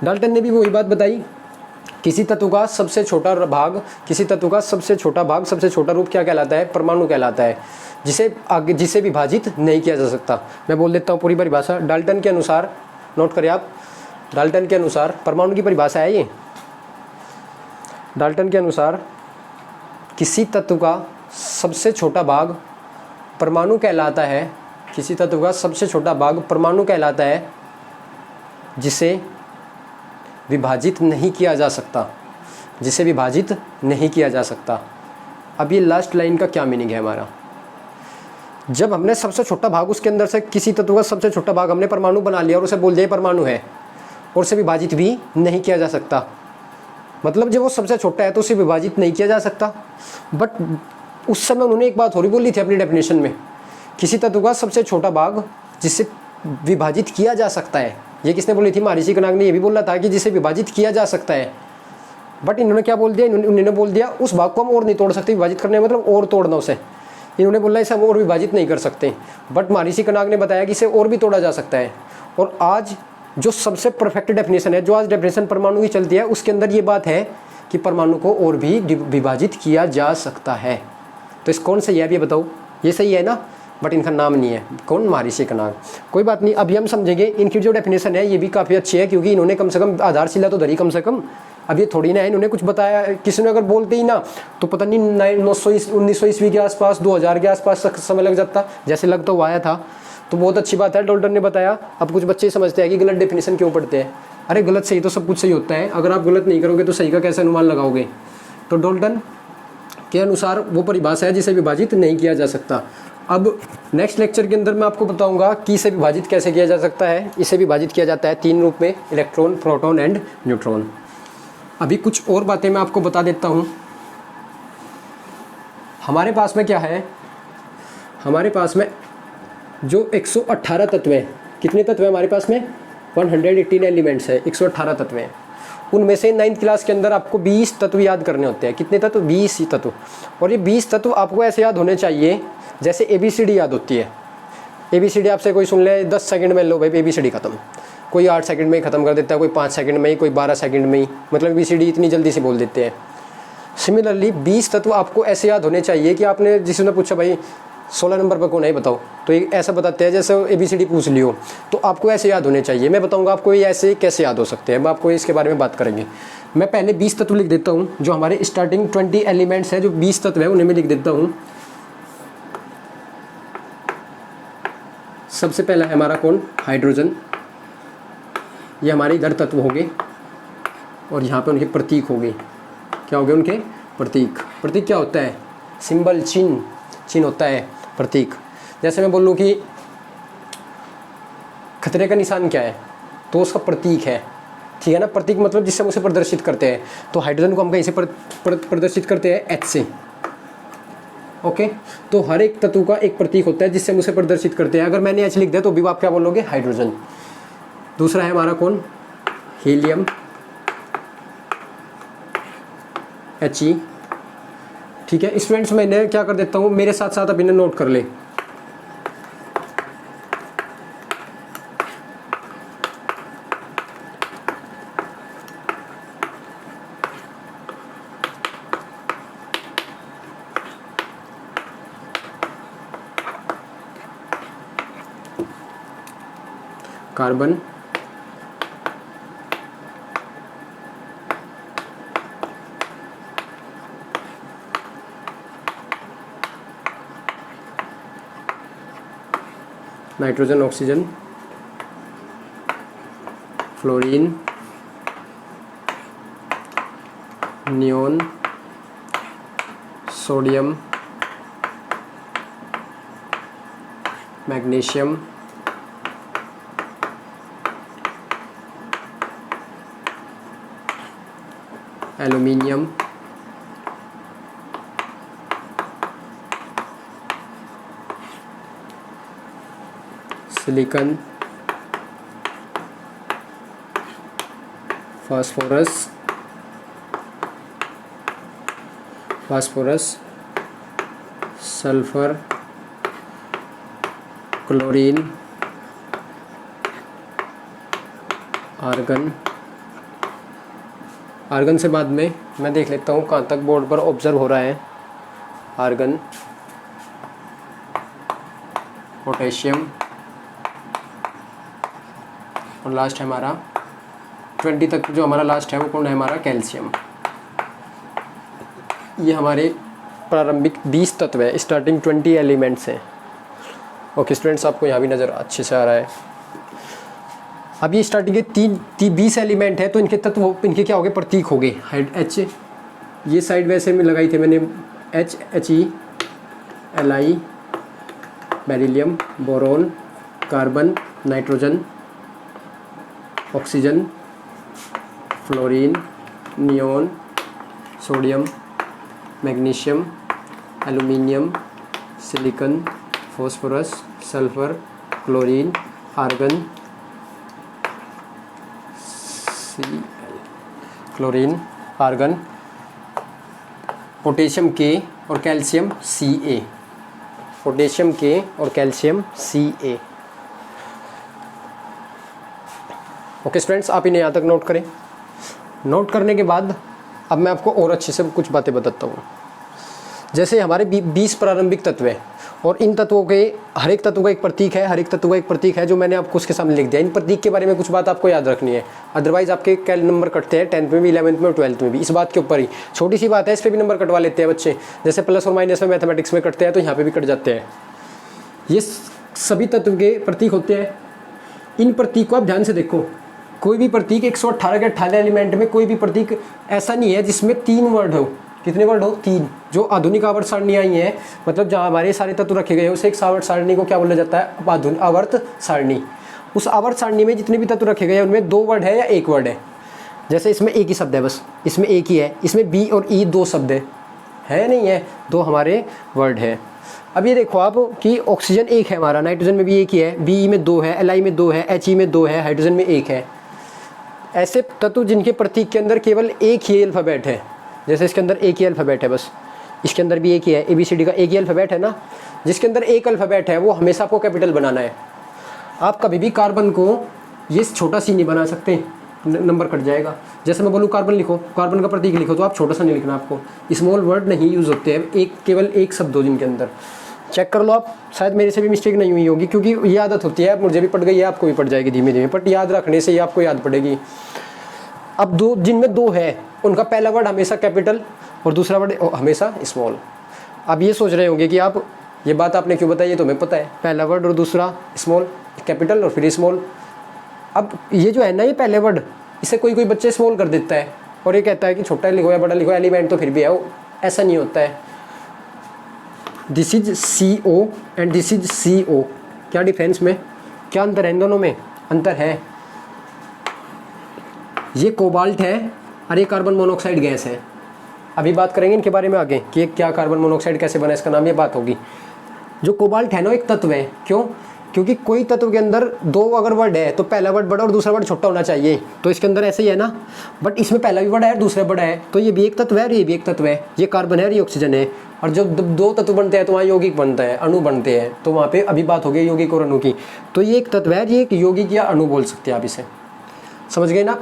डाल्टन ने भी वही बात बताई, किसी तत्व का सबसे छोटा भाग, किसी तत्व का सबसे छोटा भाग, सबसे छोटा रूप क्या कहलाता है? परमाणु कहलाता है, जिसे विभाजित नहीं किया जा सकता। मैं बोल देता हूँ पूरी परिभाषा। डाल्टन के अनुसार, नोट करें आप, डाल्टन के अनुसार परमाणु की परिभाषा है ये। डाल्टन के अनुसार किसी तत्व का सबसे छोटा भाग परमाणु कहलाता है, किसी तत्व का सबसे छोटा भाग परमाणु कहलाता है जिसे विभाजित नहीं किया जा सकता, जिसे विभाजित नहीं किया जा सकता। अब ये लास्ट लाइन का क्या मीनिंग है हमारा? जब हमने सबसे छोटा भाग उसके अंदर से, किसी तत्व का सबसे छोटा भाग हमने परमाणु बना लिया और उसे बोल दिया परमाणु है, और उसे विभाजित भी नहीं किया जा सकता, मतलब जब वो सबसे छोटा है तो उसे विभाजित नहीं किया जा सकता। बट उस समय उन्होंने एक बात और ही बोली थी अपनी डेफिनेशन में, किसी तत्व का सबसे छोटा भाग जिससे विभाजित किया जा सकता है। ये किसने बोली थी? महर्षि कनाग ने ये भी बोला था कि जिसे विभाजित किया जा सकता है। बट इन्होंने क्या बोल दिया? इन्होंने बोल दिया उस भाग को हम और नहीं तोड़ सकते, विभाजित करने मतलब और तोड़ना उसे। इन्होंने बोला इसे हम और विभाजित नहीं कर सकते। बट महर्षि कनाग ने बताया कि इसे और भी तोड़ा जा सकता है। और आज जो सबसे परफेक्ट डेफिनेशन है, जो आज डेफिनेशन परमाणु की चलती है, उसके अंदर ये बात है कि परमाणु को और भी विभाजित किया जा सकता है। तो इस कौन सही है? अब ये बताओ, ये सही है ना? बट इनका नाम नहीं है। कौन? महर्षि कनाग। कोई बात नहीं, अभी हम समझेंगे। इनकी जो डेफिनेशन है ये भी काफ़ी अच्छी है, क्योंकि इन्होंने कम से कम आधारशिला तो धरी कम से कम। अब ये थोड़ी ना है इन्होंने कुछ बताया, किसी ने अगर बोलते ही ना तो पता नहीं 1900 ईस्वी के आसपास, 2000 के आसपास तक समय लग जाता, जैसे लग तो आया था। तो बहुत अच्छी बात है डाल्टन ने बताया। अब कुछ बच्चे समझते हैं कि गलत डेफिनेशन क्यों पढ़ते हैं। अरे गलत सही तो सब कुछ सही होता है, अगर आप गलत नहीं करोगे तो सही का कैसे अनुमान लगाओगे? तो डाल्टन के अनुसार वो परिभाषा है जिसे विभाजित नहीं किया जा सकता। अब नेक्स्ट लेक्चर के अंदर मैं आपको बताऊंगा कि इसे विभाजित कैसे किया जा सकता है। इसे विभाजित किया जाता है 3 रूप में, इलेक्ट्रॉन, प्रोटॉन एंड न्यूट्रॉन। अभी कुछ और बातें मैं आपको बता देता हूँ। हमारे पास में क्या है? हमारे पास में जो 118 तत्व हैं, कितने तत्व हैं हमारे पास में? 118 एलिमेंट्स है, 118 तत्व हैं। उनमें से 9th क्लास के अंदर आपको 20 तत्व याद करने होते हैं। कितने तत्व? 20 ही तत्व। और ये 20 तत्व आपको ऐसे याद होने चाहिए जैसे ABCD याद होती है। ABCD आपसे कोई सुन ले 10 सेकंड में, लो भाई ABCD खत्म। कोई 8 सेकंड में ही ख़त्म कर देता है, कोई 5 सेकंड में ही, कोई 12 सेकंड में ही, मतलब ABCD इतनी जल्दी से बोल देते हैं। सिमिलरली 20 तत्व आपको ऐसे याद होने चाहिए कि आपने जिसने पूछा भाई 16 नंबर पर कौन है बताओ, तो ये ऐसा बताते हैं जैसे ABCD पूछ लियो, तो आपको ऐसे याद होने चाहिए। मैं बताऊंगा आपको ये ऐसे कैसे याद हो सकते हैं, मैं आपको इसके बारे में बात करेंगे। मैं पहले 20 तत्व लिख देता हूँ, जो हमारे स्टार्टिंग 20 एलिमेंट्स है, जो 20 तत्व है उन्हें मैं लिख देता हूँ। सबसे पहला है हमारा कौन? हाइड्रोजन। ये हमारे इधर तत्व हो गए और यहाँ पे उनके प्रतीक हो गए। क्या हो गए उनके प्रतीक? प्रतीक क्या होता है? सिंबल, चिन्ह। चिन्ह होता है प्रतीक। जैसे मैं बोलूँ कि खतरे का निशान क्या है, तो उसका प्रतीक है, ठीक है ना। प्रतीक मतलब जिससे हम उसे प्रदर्शित करते हैं। तो हाइड्रोजन को हम कहीं से प्रदर्शित करते हैं? एच से। ओके, तो हर एक तत्व का एक प्रतीक होता है जिससे हम उसे प्रदर्शित करते हैं। अगर मैंने एच लिख दिया तो भी आप क्या बोलोगे? हाइड्रोजन। दूसरा है हमारा कौन? Helium, He। ठीक है स्टूडेंट्स, मैंने क्या कर देता हूँ, मेरे साथ साथ आप इन्हें नोट कर ले। Carbon, nitrogen, oxygen, fluorine, neon, sodium, magnesium, aluminium, silicon, phosphorus, sulphur, chlorine, argon. Argon से बाद में मैं देख लेता हूँ कहाँ तक बोर्ड पर ऑब्जर्व हो रहा है। आर्गन, पोटेशियम और लास्ट है हमारा 20 तक जो हमारा लास्ट है वो कौन है? हमारा कैल्शियम। ये हमारे प्रारंभिक 20 तत्व है, स्टार्टिंग 20 एलिमेंट्स हैं। ओके स्टूडेंट्स, आपको यहाँ भी नज़र अच्छे से आ रहा है। अब ये स्टार्टिंग के 20 एलिमेंट है, तो इनके तत्व, इनके क्या हो गए? प्रतीक हो गए। H, ये साइड वैसे में लगाई थी मैंने, He, Li, beryllium, boron, carbon, nitrogen, oxygen, fluorine, neon, sodium, magnesium, aluminium, silicon, phosphorus, sulphur, chlorine, argon, chlorine, argon, potassium के और कैल्शियम Ca, पोटेशियम के और कैल्शियम Ca। ओके स्टूडेंट्स, आप इन्हें यहाँ तक नोट करें। नोट करने के बाद अब मैं आपको और अच्छे से कुछ बातें बताता हूँ। जैसे हमारे 20 प्रारंभिक तत्व हैं और इन तत्वों के हर एक तत्व का एक प्रतीक है, हर एक तत्व का एक प्रतीक है जो मैंने आपको उसके सामने लिख दिया। इन प्रतीक के बारे में कुछ बात आपको याद रखनी है, अदरवाइज आपके कैल नंबर कटते हैं 10th में भी, 11th में और 12th में भी। इस बात के ऊपर ही छोटी सी बात है, इस पर भी नंबर कटवा लेते हैं बच्चे। जैसे प्लस और माइनस में मैथमेटिक्स में कटते हैं तो यहाँ पर भी कट जाते हैं। ये सभी तत्व के प्रतीक होते हैं। इन प्रतीक को आप ध्यान से देखो, कोई भी प्रतीक 118 के 18 एलिमेंट में कोई भी प्रतीक ऐसा नहीं है जिसमें 3 वर्ड हो। कितने वर्ड हो? 3। जो आधुनिक आवर्त सारणी आई है, मतलब जहाँ हमारे सारे तत्व रखे गए उसे एक आवर्त सारणी को क्या बोला जाता है? आधुनिक आवर्त सारणी। उस आवर्त सारणी में जितने भी तत्व रखे गए उनमें 2 वर्ड है या 1 वर्ड है? जैसे इसमें एक ही शब्द है, बस इसमें एक ही है। इसमें बी और ई 2 शब्द है नहीं है? 2 हमारे वर्ड है। अब ये देखो आप कि ऑक्सीजन 1 है हमारा, नाइट्रोजन में भी 1 ही है, बी में 2 है, Li में 2 है, He में 2 है, हाइड्रोजन में 1 है। ऐसे तत्व जिनके प्रतीक के अंदर केवल एक ही अल्फ़ाबेट है, जैसे इसके अंदर एक ही अल्फ़ाबेट है, बस इसके अंदर भी एक ही है, ABCD का एक ही अल्फ़ाबेट है ना। जिसके अंदर एक अल्फ़ाबेट है वो हमेशा आपको कैपिटल बनाना है। आप कभी भी कार्बन को ये छोटा सी नहीं बना सकते, नंबर कट जाएगा। जैसे मैं बोलूँ कार्बन लिखो, कार्बन का प्रतीक लिखो, तो आप छोटा सा नहीं लिखना, आपको स्मॉल वर्ड नहीं यूज़ होते हैं, केवल एक शब्द हो जिनके अंदर। चेक कर लो आप, शायद मेरे से भी मिस्टेक नहीं हुई होगी, क्योंकि ये आदत होती है, मुझे भी पड़ गई है, आपको भी पड़ जाएगी धीमे धीमे, बट याद रखने से ही आपको याद पड़ेगी। अब जिनमें 2 है उनका पहला वर्ड हमेशा कैपिटल और दूसरा वर्ड हमेशा स्मॉल। अब ये सोच रहे होंगे कि आप ये बात आपने क्यों बताई, ये तो हमें पता है, पहला वर्ड और दूसरा स्मॉल, कैपिटल और फिर स्मॉल। अब ये जो है ना, ये पहले वर्ड, इसे कोई कोई बच्चे स्मॉल कर देता है और ये कहता है कि छोटा लिखो या बड़ा लिखो, एलिमेंट तो फिर भी है, वो ऐसा नहीं होता है। This is CO and this is CO, क्या डिफरेंस में, क्या अंतर है इन दोनों में? अंतर है। ये कोबाल्ट है और ये कार्बन मोनोऑक्साइड गैस है। अभी बात करेंगे इनके बारे में आगे कि ये क्या कार्बन मोनोऑक्साइड कैसे बना, इसका नाम, ये बात होगी। जो कोबाल्ट है ना, एक तत्व है। क्यों? क्योंकि कोई तत्व के अंदर दो अगर वर्ड है तो पहला वर्ड बड़ा और दूसरा वर्ड छोटा होना चाहिए, तो इसके अंदर ऐसे ही है ना। बट इसमें पहला भी बड़ा है, दूसरा बड़ा है, तो ये भी एक तत्व है और ये भी एक तत्व है। ये कार्बन है और ये ऑक्सीजन है। और जब दो तत्व बनते हैं तो वहाँ यौगिक बनता है, अणु बनते हैं, तो वहाँ पे अभी बात हो गई यौगिक और अणु की। तो ये एक तत्व है, ये एक यौगिक या अणु बोल सकते हैं आप इसे। समझ गए ना?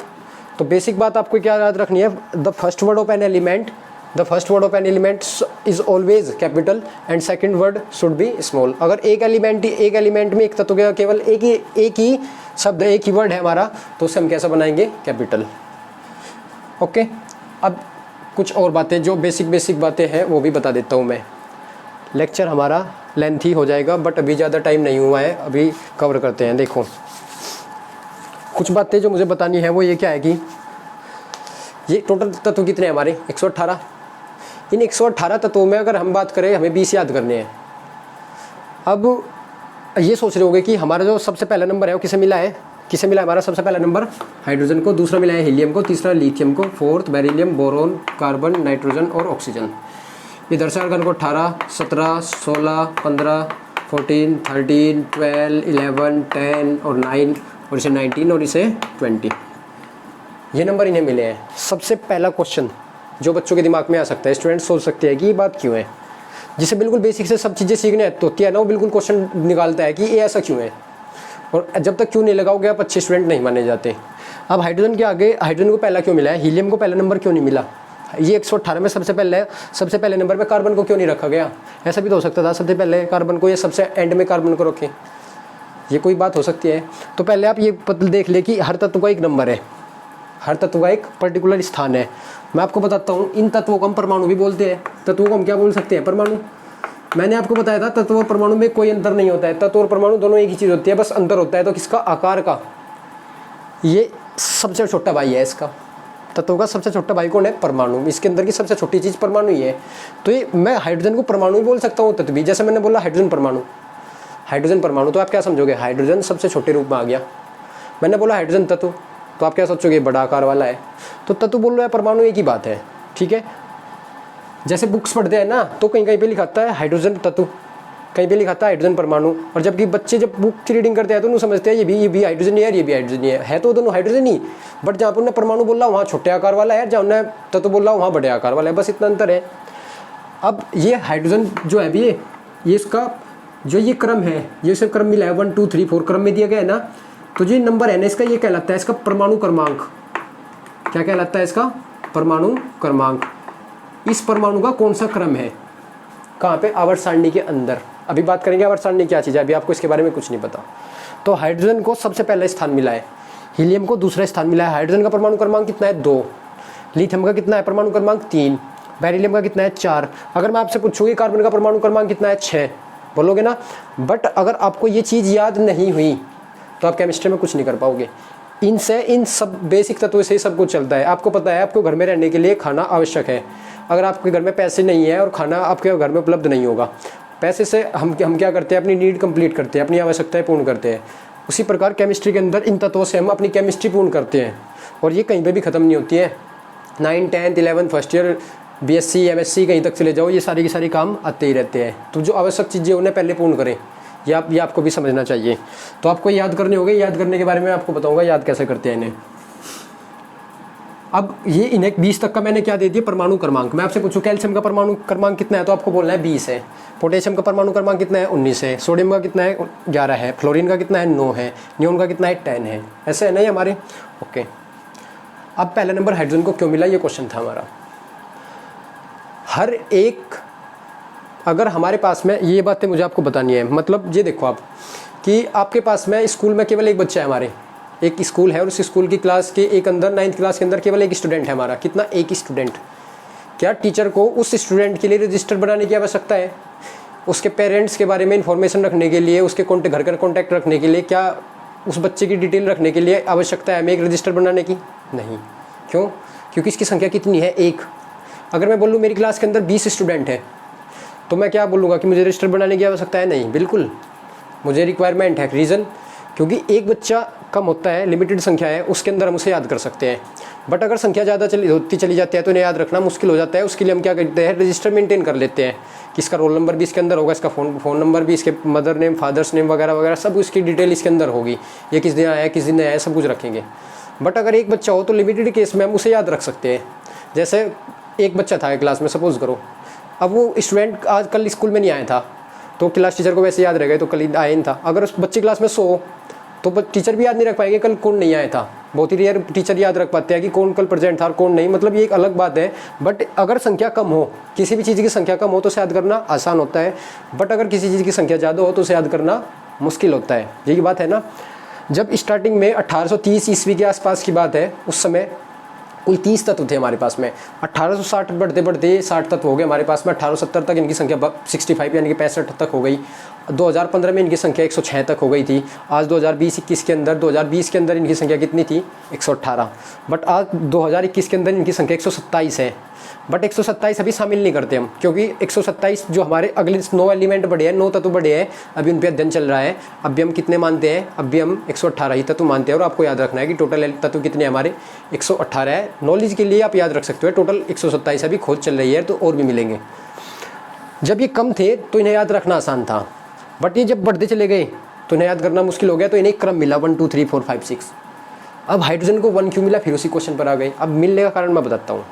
तो बेसिक बात आपको क्या याद रखनी है, the first word of an element, the first word of an element is always capital and second word should be small. अगर एक एलिमेंट में एक तत्व का केवल एक ही शब्द, एक ही वर्ड है हमारा, तो उसे हम कैसा बनाएंगे? कैपिटल। ओके, अब कुछ और बातें जो बेसिक बातें हैं वो भी बता देता हूँ मैं। लेक्चर हमारा लेंथी हो जाएगा बट अभी ज़्यादा टाइम नहीं हुआ है, अभी कवर करते हैं। देखो कुछ बातें जो मुझे बतानी है वो ये क्या है कि ये टोटल तत्व कितने हैं हमारे? 118। इन 118 तत्वों में अगर हम बात करें, हमें 20 याद करने हैं। अब ये सोच रहे होगे कि हमारा जो सबसे पहला नंबर है वो किसे मिला है? किसे मिला हमारा सबसे पहला नंबर? हाइड्रोजन को। दूसरा मिला है हीलियम को, तीसरा लिथियम को, fourth beryllium, boron, carbon, nitrogen और ऑक्सीजन। इधर से आर्गन को 18, 17, 16, 15, 14, 13, 12, 11, 10 और 9 और इसे 19 और इसे 20, ये नंबर इन्हें मिले हैं। सबसे पहला क्वेश्चन जो बच्चों के दिमाग में आ सकता है, स्टूडेंट सोच सकते हैं कि ये बात क्यों है, जिसे बिल्कुल बेसिक से सब चीज़ें सीखने होती है ना, वो बिल्कुल क्वेश्चन निकालता है कि ये ऐसा क्यों है। और जब तक क्यों नहीं लगाओगे आप, अच्छे स्टूडेंट नहीं माने जाते। अब हाइड्रोजन के आगे हाइड्रोजन को पहला क्यों मिला है, हीलियम को पहला नंबर क्यों नहीं मिला? ये 118 में सबसे पहले नंबर पे कार्बन को क्यों नहीं रखा गया? ऐसा भी तो हो सकता था सबसे पहले कार्बन को या सबसे एंड में कार्बन को रखें, ये कोई बात हो सकती है। तो पहले आप ये देख ले कि हर तत्व का एक नंबर है, हर तत्व का एक पर्टिकुलर स्थान है। मैं आपको बताता हूँ, इन तत्वों को हम परमाणु भी बोलते हैं। तत्वों को हम क्या बोल सकते हैं? परमाणु। मैंने आपको बताया था तत्व और परमाणु में कोई अंतर नहीं होता है, तत्व और परमाणु दोनों एक ही चीज़ होती है, बस अंतर होता है तो किसका? आकार का। ये सबसे छोटा भाई है इसका, तत्वों का सबसे छोटा भाई कौन है? परमाणु। इसके अंदर की सबसे छोटी चीज़ परमाणु ही है। तो ये मैं हाइड्रोजन को परमाणु भी बोल सकता हूँ, तत्व भी। जैसे मैंने बोला हाइड्रोजन परमाणु, तो आप क्या समझोगे? हाइड्रोजन सबसे छोटे रूप में आ गया। मैंने बोला हाइड्रोजन तत्व, तो आप क्या सोचोगे? बड़ा आकार वाला है। तो तत्व बोल रहा है, परमाणु एक ही बात है, ठीक है। जैसे बुक्स पढ़ते हैं ना, तो कहीं कहीं पे लिखाता है हाइड्रोजन तत्व, कहीं पे लिखाता है हाइड्रोजन परमाणु। और जबकि बच्चे जब बुक की रीडिंग करते हैं तो उन्हें समझते हैं ये भी हाइड्रोजन ही है, ये भी हाइड्रोजन ही है तो दोनों हाइड्रोजन ही। बट जहाँ पर उन्हें परमाणु बोल रहा वहाँ छोटे आकार वाला है, जहाँ उन्हें तत्व बोल रहा वहाँ बड़े आकार वाला है, बस इतना अंतर है। अब ये हाइड्रोजन जो है अभी ये इसका जो ये क्रम है, ये सब क्रम मिला है 1 2 3 4 क्रम में दिया गया है ना। तो जो नंबर है ना इसका, ये कहलाता है इसका परमाणु क्रमांक। क्या कहलाता है इसका? परमाणु क्रमांक। इस परमाणु का कौन सा क्रम है? कहाँ पे? आवर्त सारणी के अंदर। अभी बात करेंगे आवर्त सारणी क्या चीज़ है, अभी आपको इसके बारे में कुछ नहीं पता। तो हाइड्रोजन को सबसे पहला स्थान मिला है, हीलियम को दूसरा स्थान मिला है। हाइड्रोजन का परमाणु क्रमांक कितना है? 2। लिथियम का कितना है परमाणु क्रमांक? 3। बेरिलियम का कितना है? 4। अगर मैं आपसे पूछूँ कार्बन का परमाणु क्रमांक कितना है? 6 बोलोगे ना। बट अगर आपको ये चीज़ याद नहीं हुई तो आप केमिस्ट्री में कुछ नहीं कर पाओगे। इन सब बेसिक तत्वों से ही सब कुछ चलता है। आपको पता है आपको घर में रहने के लिए खाना आवश्यक है। अगर आपके घर में पैसे नहीं है और खाना आपके घर में उपलब्ध नहीं होगा, पैसे से हम क्या करते हैं? अपनी नीड कंप्लीट करते हैं, अपनी आवश्यकताएं पूर्ण करते हैं। उसी प्रकार केमिस्ट्री के अंदर इन तत्वों से हम अपनी केमिस्ट्री पूर्ण करते हैं और ये कहीं पर भी ख़त्म नहीं होती है। 9, 10, 11 फर्स्ट ईयर BSc MSc कहीं तक चले जाओ, ये सारी की सारी काम आते ही रहते हैं। तो जो आवश्यक चीज़ें उन्हें पहले पूर्ण करें, ये आपको भी समझना चाहिए। तो आपको याद करने होंगे, याद करने के बारे में आपको बताऊंगा याद कैसे करते हैं इन्हें। अब ये इन्हें 20 तक का मैंने क्या दे दिया? परमाणु क्रमांक। मैं आपसे पूछूं कैल्शियम का परमाणु क्रमांक कितना है, तो आपको बोलना है 20 है। पोटेशियम का परमाणु क्रमांक कितना है? 19 है। सोडियम का कितना है? 11 है। फ्लोरीन का कितना है? 9 है। नियोन का कितना है? 10 है। ऐसे है नहीं हमारे? ओके। अब पहला नंबर हाइड्रोजन को क्यों मिला, ये क्वेश्चन था हमारा। हर एक, अगर हमारे पास में ये बातें मुझे आपको बतानी है, मतलब ये देखो आप कि आपके पास में स्कूल में केवल एक बच्चा है, हमारे एक स्कूल है और उस स्कूल की क्लास के एक अंदर 9th क्लास के अंदर केवल एक स्टूडेंट है हमारा। कितना? एक ही स्टूडेंट। क्या टीचर को उस स्टूडेंट के लिए रजिस्टर बनाने की आवश्यकता है? उसके पेरेंट्स के बारे में इंफॉर्मेशन रखने के लिए, उसके घर का कॉन्टैक्ट रखने के लिए क्या उस बच्चे की डिटेल रखने के लिए आवश्यकता है हमें एक रजिस्टर बनाने की? नहीं। क्यों? क्योंकि इसकी संख्या कितनी है? एक। अगर मैं बोलूँ मेरी क्लास के अंदर 20 स्टूडेंट हैं तो मैं क्या बोलूँगा कि मुझे रजिस्टर बनाने की आवश्यकता है? नहीं, बिल्कुल मुझे रिक्वायरमेंट है। रीज़न, क्योंकि एक बच्चा कम होता है, लिमिटेड संख्या है, उसके अंदर हम उसे याद कर सकते हैं। बट अगर संख्या ज़्यादा होती चली जाती है तो इन्हें याद रखना मुश्किल हो जाता है। उसके लिए हम क्या करते हैं, रजिस्टर मेंटेन कर लेते हैं कि इसका रोल नंबर भी इसके अंदर होगा, इसका फ़ोन नंबर भी, इसके मदर नेम, फादर्स नेम वगैरह वगैरह सब उसकी डिटेल इसके अंदर होगी। ये किस दिन आया, किस दिन आया, सब कुछ रखेंगे। बट अगर एक बच्चा हो तो लिमिटेड केस में हम उसे याद रख सकते हैं। जैसे एक बच्चा था क्लास में, सपोज़ करो, अब वो स्टूडेंट आज कल स्कूल में नहीं आया था तो क्लास टीचर को वैसे याद रह गए तो कल आया नहीं था। अगर उस बच्चे क्लास में 100 तो टीचर भी याद नहीं रख पाएंगे कल कौन नहीं आया था। बहुत ही रेयर टीचर याद रख पाते हैं कि कौन कल प्रेजेंट था और कौन नहीं, मतलब ये एक अलग बात है। बट अगर संख्या कम हो, किसी भी चीज़ की संख्या कम हो तो उसे याद करना आसान होता है। बट अगर किसी चीज़ की संख्या ज़्यादा हो तो उसे याद करना मुश्किल होता है। यही बात है ना। जब स्टार्टिंग में 1830 ईस्वी के आसपास की बात है, उस समय कुल 30 तत्व थे हमारे पास में। 1860 बढ़ते बढ़ते 60 तत्व हो गए हमारे पास में। 1870 तक इनकी संख्या 65 यानी कि 65 तक हो गई। 2015 में इनकी संख्या 106 तक हो गई थी। आज 2020-21 के अंदर 2020 के अंदर इनकी संख्या कितनी थी? 118। बट आज 2021 के अंदर इनकी संख्या 127 है। बट 127 अभी शामिल नहीं करते हम, क्योंकि 127 जो हमारे अगले 9 एलिमेंट बढ़े हैं, 9 तत्व बढ़े हैं, अभी उन पर अध्ययन चल रहा है। अभी हम कितने मानते हैं? अभी हम 118 ही तत्व मानते हैं। और आपको याद रखना है कि टोटल तत्व कितने हमारे? 118 है। नॉलेज के लिए आप याद रख सकते हो, टोटल 127 अभी खोज चल रही है, तो और भी मिलेंगे। जब ये कम थे तो इन्हें याद रखना आसान था, बट ये जब बढ़ते चले गए तो इन्हें याद करना मुश्किल हो गया। तो इन्हें क्रम मिला 1 2 3 4 5 6। अब हाइड्रोजन को 1 क्यों मिला, फिर उसी क्वेश्चन पर आ गए। अब मिलने का कारण मैं बताता हूँ।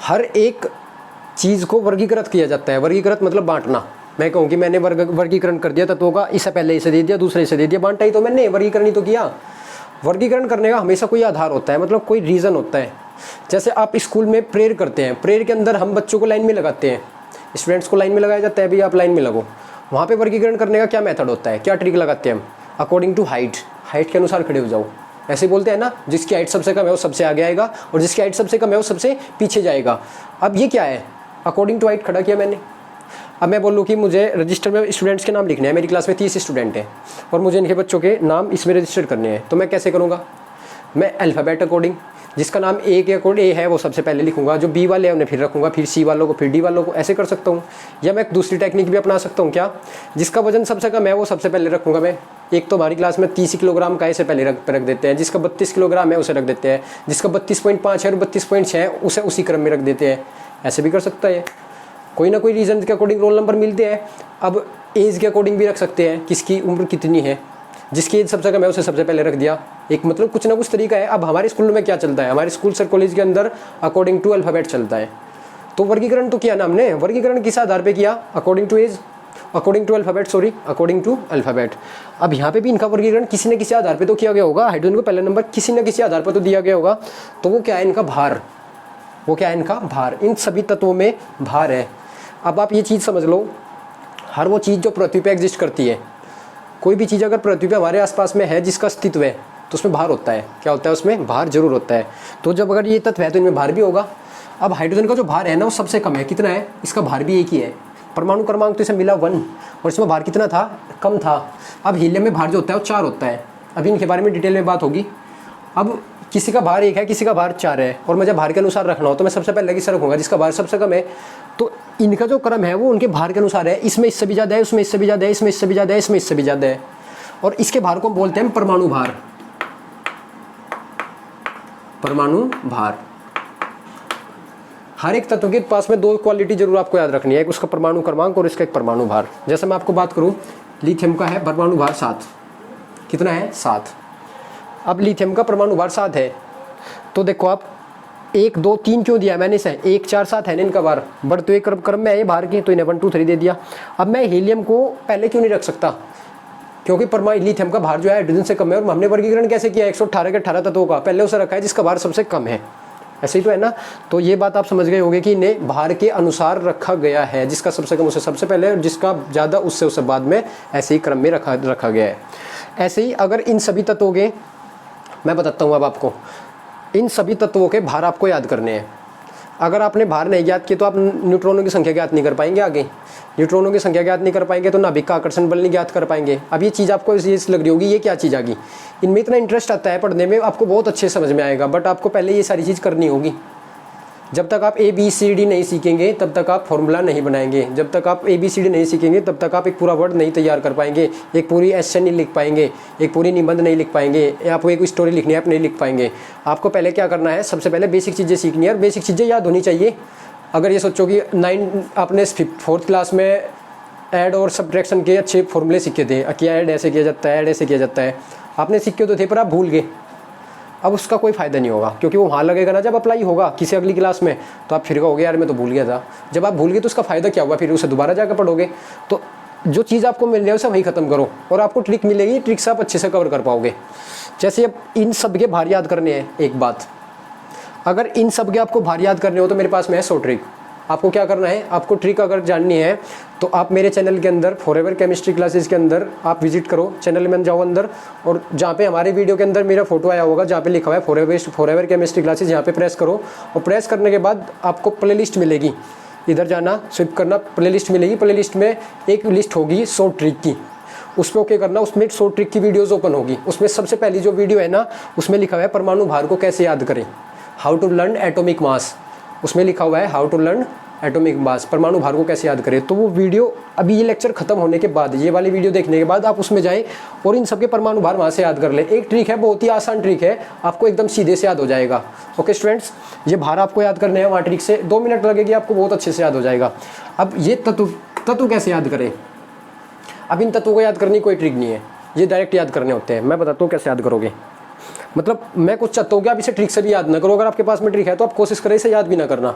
हर एक चीज़ को वर्गीकृत किया जाता है। वर्गीकृत मतलब बांटना। मैं कहूँ कि मैंने वर्गीकरण कर दिया तत्वों का, इससे पहले इसे दे दिया, दूसरे इसे दे दिया, बांटा ही तो मैंने, वर्गीकरण ही तो किया। वर्गीकरण करने का हमेशा कोई आधार होता है, मतलब कोई रीज़न होता है। जैसे आप स्कूल में प्रेयर करते हैं, प्रेयर के अंदर हम बच्चों को लाइन में लगाते हैं, स्टूडेंट्स को लाइन में लगाया जाता है, अभी आप लाइन में लगो। वहाँ पे वर्गीकरण करने का क्या मेथड होता है, क्या ट्रिक लगाते हैं हम? अकॉर्डिंग टू हाइट, हाइट के अनुसार खड़े हो जाओ, ऐसे बोलते हैं ना। जिसकी हाइट सबसे कम है वो सबसे आगे आएगा और जिसकी हाइट सबसे कम है वो सबसे पीछे जाएगा। अब ये क्या है? अकॉर्डिंग टू हाइट खड़ा किया मैंने। अब मैं बोलूँ कि मुझे रजिस्टर में स्टूडेंट्स के नाम लिखने हैं, मेरी क्लास में 30 स्टूडेंट हैं और मुझे इनके बच्चों के नाम इसमें रजिस्टर करने हैं, तो मैं कैसे करूँगा? मैं अल्फ़ाबेट अकॉर्डिंग, जिसका नाम ए के अकॉर्डिंग ए है वो सबसे पहले लिखूंगा, जो बी वाले हैं उन्हें फिर रखूंगा, फिर सी वालों को, फिर डी वालों को, ऐसे कर सकता हूँ। या मैं एक दूसरी टेक्निक भी अपना सकता हूँ, क्या? जिसका वजन सबसे कम है वो सबसे पहले रखूंगा मैं। एक तो हमारी क्लास में 30 किलोग्राम का ऐसे पहले रख देते हैं, जिसका 32 किलोग्राम है उसे रख देते हैं, जिसका 32.5 है और 32.6 है उसे उसी क्रम में रख देते हैं। ऐसे भी कर सकता है। कोई ना कोई रीज़न के अकॉर्डिंग रोल नंबर मिलते हैं। अब एज के अकॉर्डिंग भी रख सकते हैं, किसकी उम्र कितनी है, जिसकी एज सबसे कम है उसे सबसे पहले रख दिया। एक मतलब कुछ ना कुछ तरीका है। अब हमारे स्कूल में क्या चलता है, हमारे स्कूल सर कॉलेज के अंदर अकॉर्डिंग टू अल्फ़ाबेट चलता है। तो वर्गीकरण तो किया ना हमने, वर्गीकरण किस आधार पे किया? According to age, according to alphabet, sorry according to alphabet. अब यहाँ पे भी इनका वर्गीकरण किसी न किसी आधार पे तो किया गया होगा। हाइड्रोजन को पहला नंबर किसी न किसी आधार पर तो दिया गया होगा। तो वो क्या है? इनका भार। वो क्या है? इनका भार। इन सभी तत्वों में भार है। अब आप ये चीज़ समझ लो, हर वो चीज़ जो पृथ्वी पे एग्जिस्ट करती है, कोई भी चीज़ अगर पृथ्वी पे हमारे आसपास में है जिसका अस्तित्व है तो उसमें भार होता है। क्या होता है? उसमें भार जरूर होता है। तो जब अगर ये तत्व है तो इनमें भार भी होगा। अब हाइड्रोजन का जो भार है ना वो सबसे कम है। कितना है? इसका भार भी एक ही है। परमाणु क्रमांक तो इसे मिला 1 और इसमें भार कितना था? कम था। अब हीलियम में भार जो होता है वो 4 होता है। अभी इनके बारे में डिटेल में बात होगी। अब किसी का भार 1 है, किसी का भार 4 है और मुझे भार के अनुसार रखना हो तो मैं सबसे पहले किसे रखूँगा? जिसका भार सबसे कम है। तो इनका जो क्रम है वो उनके भार के अनुसार है। इसमें इससे भी ज़्यादा है, उसमें इससे भी ज़्यादा है, इसमें इससे भी ज़्यादा है, इसमें इससे भी ज़्यादा है। और इसके भार को बोलते हैं परमाणु भार। परमाणु भार। हर एक तत्व के पास में 2 क्वालिटी जरूर आपको याद रखनी है, एक उसका परमाणु क्रमांक और इसका एक परमाणु भार। जैसे मैं आपको बात करूं, लिथियम का है परमाणु भार 7। कितना है? 7। अब लिथियम का परमाणु भार 7 है तो देखो आप 1 2 3 क्यों दिया मैंने इसे? 1 4 7 है ना इनका भार। बढ़ते हुए क्रम में है भार के, तो इन्हें 1 2 3 दे दिया। अब मैं हीलियम को पहले क्यों नहीं रख सकता? क्योंकि परमाणु लिथियम का भार जो है हाइड्रोजन से कम है और हमने वर्गीकरण कैसे किया? 118 के 18 तत्वों का पहले उसे रखा है जिसका भार सबसे कम है। ऐसे ही तो है ना। तो ये बात आप समझ गए होंगे कि इन्हें भार के अनुसार रखा गया है, जिसका सबसे कम उसे सबसे पहले और जिसका ज़्यादा उससे बाद में, ऐसे ही क्रम में रखा गया है। ऐसे ही अगर इन सभी तत्वों के, मैं बताता हूँ अब आपको, इन सभी तत्वों के भार आपको याद करने हैं। अगर आपने भार नहीं ज्ञात किया तो आप न्यूट्रॉनों की संख्या ज्ञात नहीं कर पाएंगे आगे। न्यूट्रॉनों की संख्या ज्ञात नहीं कर पाएंगे तो नाभिक का आकर्षण बल नहीं ज्ञात कर पाएंगे। अब ये चीज़ आपको ये लग रही होगी ये क्या चीज़ आ गई, इनमें इतना इंटरेस्ट आता है पढ़ने में, आपको बहुत अच्छे समझ में आएगा, बट आपको पहले ये सारी चीज़ करनी होगी। जब तक आप ABCD नहीं सीखेंगे तब तक आप फॉर्मूला नहीं बनाएंगे, जब तक आप ABCD नहीं सीखेंगे तब तक आप एक पूरा वर्ड नहीं तैयार कर पाएंगे, एक पूरी एस्से नहीं लिख पाएंगे, एक पूरी निबंध नहीं लिख पाएंगे, आपको एक स्टोरी लिखनी है आप नहीं लिख पाएंगे। आपको पहले क्या करना है, सबसे पहले बेसिक चीज़ें सीखनी है और बेसिक चीज़ें याद होनी चाहिए। अगर ये सोचो कि आपने 4th क्लास में ऐड और सब्ट्रैक्शन के अच्छे फॉर्मूले सीखे थे कि ऐड ऐसे किया जाता है, ऐड ऐसे किया जाता है, आपने सीखे तो थे पर आप भूल गए, अब उसका कोई फ़ायदा नहीं होगा, क्योंकि वो वहाँ लगेगा ना जब अप्लाई होगा किसी अगली क्लास में, तो आप फिर कहोगे यार मैं तो भूल गया था। जब आप भूल गए तो उसका फ़ायदा क्या हुआ, फिर उसे दोबारा जाकर पढ़ोगे। तो जो चीज़ आपको मिल रही है उसे वही ख़त्म करो और आपको ट्रिक मिलेगी, ट्रिक से आप अच्छे से कवर कर पाओगे। जैसे अब इन सब के भार याद करने हैं, एक बात, अगर इन सब के आपको भार याद करने हो तो मेरे पास में है 100 ट्रिक। आपको क्या करना है, आपको ट्रिक अगर जाननी है तो आप मेरे चैनल के अंदर फॉरएवर केमिस्ट्री क्लासेस के अंदर आप विजिट करो, चैनल में जाओ अंदर, और जहाँ पे हमारे वीडियो के अंदर मेरा फोटो आया होगा जहाँ पे लिखा हुआ है फॉरएवर केमिस्ट्री क्लासेस, यहाँ पे प्रेस करो और प्रेस करने के बाद आपको प्लेलिस्ट मिलेगी, इधर जाना स्विप करना, प्लेलिस्ट मिलेगी, प्लेलिस्ट में एक लिस्ट होगी 100 ट्रिक की, उस पर ओके करना, उसमें 100 ट्रिक की वीडियोज़ ओपन होगी। उसमें सबसे पहली जो वीडियो है ना उसमें लिखा हुआ है परमाणु भार को कैसे याद करें, how to learn atomic mass, उसमें लिखा हुआ है how to learn atomic mass, परमाणु भार को कैसे याद करें। तो वो वीडियो अभी ये लेक्चर खत्म होने के बाद, ये वाली वीडियो देखने के बाद आप उसमें जाएं और इन सबके परमाणु भार वहाँ से याद कर लें। एक ट्रिक है, बहुत ही आसान ट्रिक है, आपको एकदम सीधे से याद हो जाएगा। ओके स्टूडेंट्स, ये भार आपको याद करने हैं, वहाँ ट्रिक से 2 मिनट लगेगी, आपको बहुत अच्छे से याद हो जाएगा। अब ये तत्व कैसे याद करें, अब इन तत्वों को याद करने की कोई ट्रिक नहीं है, ये डायरेक्ट याद करने होते हैं। मैं बताता हूँ कैसे याद करोगे, मतलब मैं कुछ चाहता हूँ कि आप इसे ट्रिक से भी याद ना करो, अगर आपके पास में ट्रिक है तो आप कोशिश करें इसे याद भी ना करना,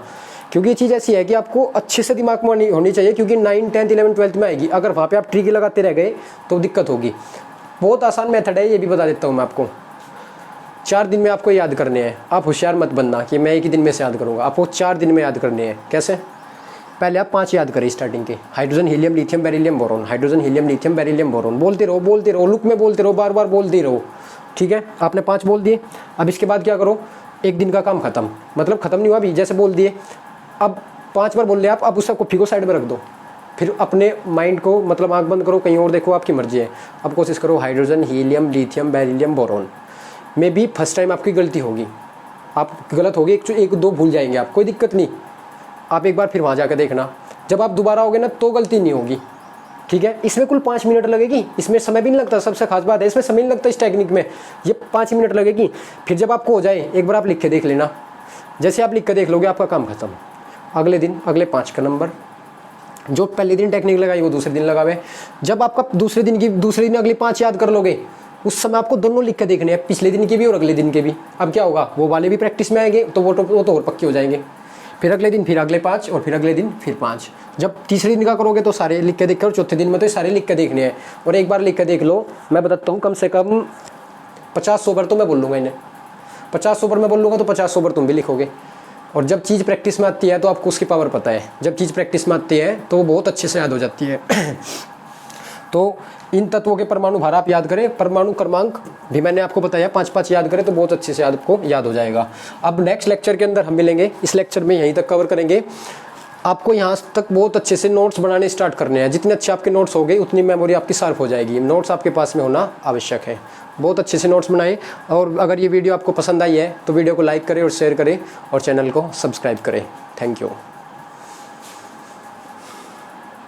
क्योंकि ये चीज़ ऐसी है कि आपको अच्छे से दिमाग में होनी चाहिए, क्योंकि 9, 10, 11, 12 में आएगी। अगर वहाँ पे आप ट्रिक लगाते रह गए तो दिक्कत होगी। बहुत आसान मेथड है, ये भी बता देता हूँ मैं आपको। 4 दिन में आपको याद करने हैं, आप होशियार मत बनना कि मैं एक ही दिन में से याद करूँगा, आपको 4 दिन में याद करने हैं। कैसे, पहले आप 5 याद करें स्टार्टिंग के, hydrogen helium lithium beryllium boron, hydrogen helium lithium beryllium boron, बोलते रहो, लुक में बोलते रहो, बार बार बोलते रहो, ठीक है। आपने 5 बोल दिए, अब इसके बाद क्या करो, एक दिन का काम खत्म, मतलब खत्म नहीं हुआ अभी, जैसे बोल दिए, अब 5 बार बोल लिया आप, अब उस कॉपी को साइड में रख दो, फिर अपने माइंड को मतलब आंख बंद करो, कहीं और देखो, आपकी मर्जी है। अब कोशिश करो hydrogen helium lithium beryllium boron में भी फर्स्ट टाइम आपकी गलती होगी, आप गलत होगी, 1-2 भूल जाएंगे आप, कोई दिक्कत नहीं, आप एक बार फिर वहाँ जाकर देखना, जब आप दोबारा होगे ना तो गलती नहीं होगी, ठीक है। इसमें कुल 5 मिनट लगेगी, इसमें समय भी नहीं लगता, सबसे खास बात है इसमें समय नहीं लगता इस टेक्निक में, ये 5 मिनट लगेगी। फिर जब आपको हो जाए एक बार आप लिख के देख लेना, जैसे आप लिख के देख लोगे आपका काम खत्म। अगले दिन अगले 5 का नंबर, जो पहले दिन टेक्निक लगाई वो दूसरे दिन लगावे। जब आपका दूसरे दिन अगली 5 याद कर लोगे, उस समय आपको दोनों लिख के देखने हैं, पिछले दिन के भी और अगले दिन के भी। अब क्या होगा, वो वाले भी प्रैक्टिस में आएंगे तो वो तो और पक्के हो जाएंगे। फिर अगले दिन फिर अगले 5 और फिर अगले दिन फिर 5। जब तीसरे दिन का करोगे तो सारे लिख के देखो, और चौथे दिन में तो सारे लिख के देखने हैं। और एक बार लिख के देख लो, मैं बताता हूँ कम से कम 50-100 बार तो मैं बोल लूँगा इन्हें, 50-100 बार मैं बोल लूँगा तो 50-100 बार तुम भी लिखोगे। और जब चीज़ प्रैक्टिस में आती है तो आपको उसकी पावर पता है, जब चीज़ प्रैक्टिस में आती है तो वो बहुत अच्छे से याद हो जाती है। तो इन तत्वों के परमाणु भार आप याद करें, परमाणु क्रमांक भी मैंने आपको बताया, 5-5 याद करें तो बहुत अच्छे से आपको याद हो जाएगा। अब नेक्स्ट लेक्चर के अंदर हम मिलेंगे, इस लेक्चर में यहीं तक कवर करेंगे। आपको यहाँ तक बहुत अच्छे से नोट्स बनाने स्टार्ट करने हैं, जितने अच्छे आपके नोट्स हो गए उतनी मेमोरी आपकी शार्प हो जाएगी। नोट्स आपके पास में होना आवश्यक है, बहुत अच्छे से नोट्स बनाएं। और अगर ये वीडियो आपको पसंद आई है तो वीडियो को लाइक करें और शेयर करें और चैनल को सब्सक्राइब करें। Thank you.